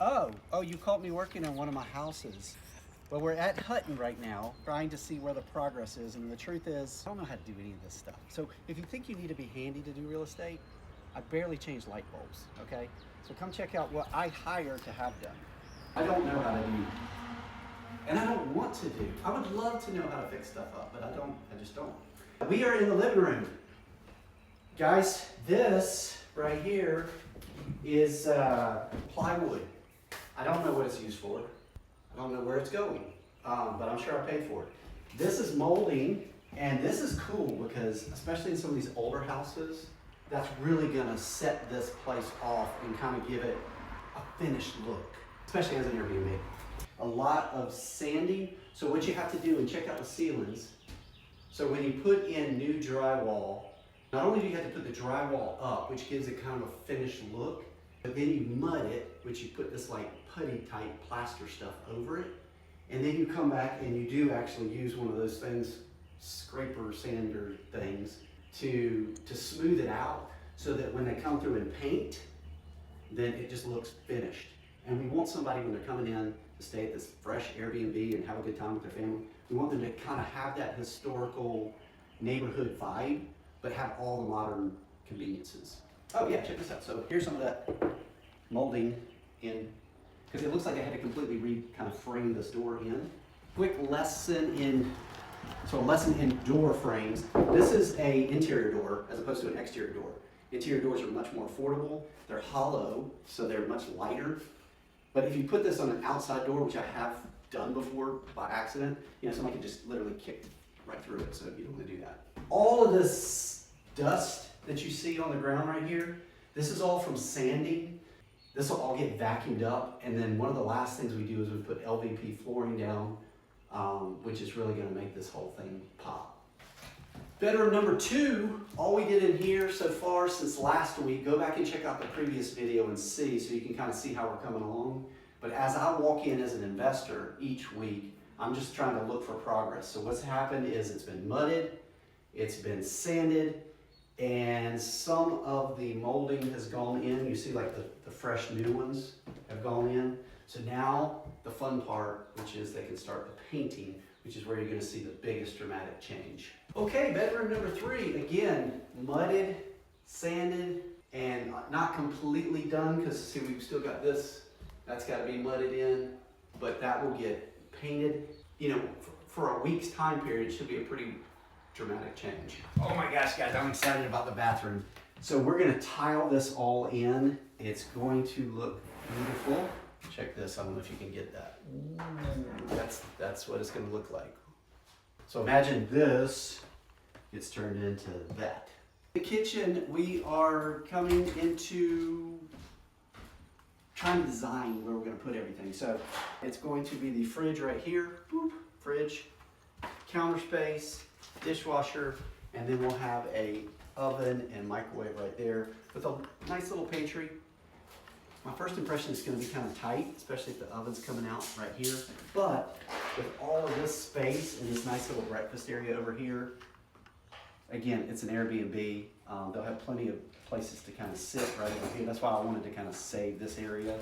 Oh, you caught me working on one of my houses. Well, we're at Hutton right now, trying to see where the progress is, and the truth is, I don't know how to do any of this stuff. So if you think you need to be handy to do real estate, I barely change light bulbs, okay? So come check out what I hire to have done. I don't know how to do, and I don't want to do. I would love to know how to fix stuff up, but I just don't. We are in the living room. Guys, this right here is plywood. I don't know what it's used for. I don't know where it's going, but I'm sure I paid for it. This is molding, and this is cool because, especially in some of these older houses, that's really gonna set this place off and kind of give it a finished look, especially as an Airbnb. A lot of sanding. So what you have to do, and check out the ceilings. So when you put in new drywall, not only do you have to put the drywall up, which gives it kind of a finished look, but then you mud it, which you put this like putty type plaster stuff over it. And then you come back and you do actually use one of those things, scraper sander things, to smooth it out so that when they come through and paint, then it just looks finished. And we want somebody when they're coming in to stay at this fresh Airbnb and have a good time with their family, we want them to kind of have that historical neighborhood vibe, but have all the modern conveniences. Oh yeah, check this out. So here's some of that molding in, because it looks like I had to completely kind of frame this door in. Quick lesson in door frames. This is a interior door as opposed to an exterior door. Interior doors are much more affordable. They're hollow, so they're much lighter. But if you put this on an outside door, which I have done before by accident, somebody can just literally kick right through it, so you don't want to do that. All of this dust that you see on the ground right here, this is all from sanding. This will all get vacuumed up, and then one of the last things we do is we put LVP flooring down, which is really going to make this whole thing pop. Bedroom number 2, all we did in here so far since last week, go back and check out the previous video and see, so you can kind of see how we're coming along. But as I walk in as an investor each week, I'm just trying to look for progress. So what's happened is it's been mudded, it's been sanded, and some of the molding has gone in. You see like the fresh new ones have gone in. So now the fun part, which is they can start the painting, which is where you're gonna see the biggest dramatic change. Okay, bedroom number 3, again, mudded, sanded, and not completely done, because see, we've still got this, that's gotta be mudded in, but that will get painted. For a week's time period, it should be a pretty dramatic change. Oh my gosh, guys, I'm excited about the bathroom. So we're gonna tile this all in. It's going to look beautiful. Check this, I don't know if you can get that. That's what it's gonna look like. So imagine this gets turned into that. The kitchen, we are coming into trying to design where we're gonna put everything. So it's going to be the fridge right here, boop, fridge, counter space, dishwasher, and then we'll have a oven and microwave right there with a nice little pantry. My first impression is going to be kind of tight, especially if the oven's coming out right here. But with all of this space and this nice little breakfast area over here, again, it's an Airbnb. They'll have plenty of places to kind of sit right over here. That's why I wanted to kind of save this area.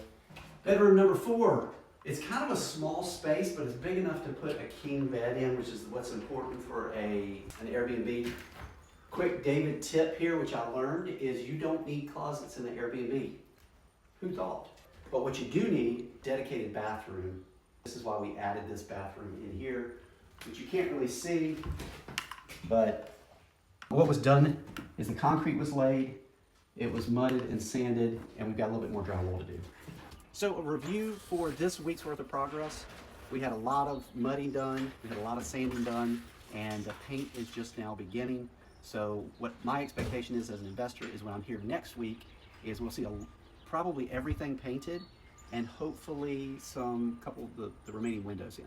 Bedroom number 4. It's kind of a small space, but it's big enough to put a king bed in, which is what's important for an Airbnb. Quick David tip here, which I learned, is you don't need closets in an Airbnb. Who thought? But what you do need, dedicated bathroom. This is why we added this bathroom in here, which you can't really see, but what was done is the concrete was laid, it was mudded and sanded, and we've got a little bit more drywall to do. So a review for this week's worth of progress. We had a lot of mudding done, we had a lot of sanding done, and the paint is just now beginning. So what my expectation is as an investor is when I'm here next week is we'll see probably everything painted and hopefully couple of the remaining windows in.